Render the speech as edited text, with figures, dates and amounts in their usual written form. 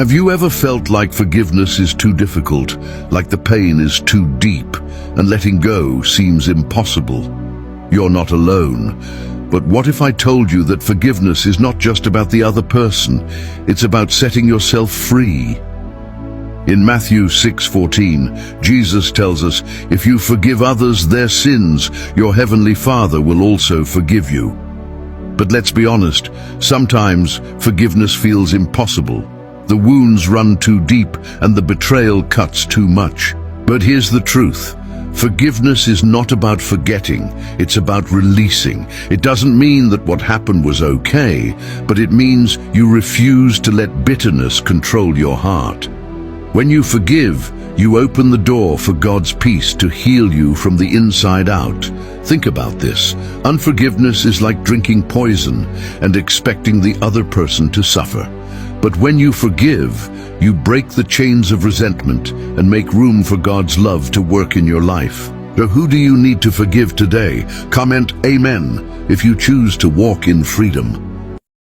Have you ever felt like forgiveness is too difficult, like the pain is too deep, and letting go seems impossible? You're not alone. But what if I told you that forgiveness is not just about the other person, it's about setting yourself free? In Matthew 6:14, Jesus tells us, if you forgive others their sins, your heavenly Father will also forgive you. But let's be honest, sometimes forgiveness feels impossible. The wounds run too deep and the betrayal cuts too much. But here's the truth. Forgiveness is not about forgetting, it's about releasing. It doesn't mean that what happened was okay, but it means you refuse to let bitterness control your heart. When you forgive, you open the door for God's peace to heal you from the inside out. Think about this. Unforgiveness is like drinking poison and expecting the other person to suffer. But when you forgive, you break the chains of resentment and make room for God's love to work in your life. So who do you need to forgive today? Comment Amen if you choose to walk in freedom.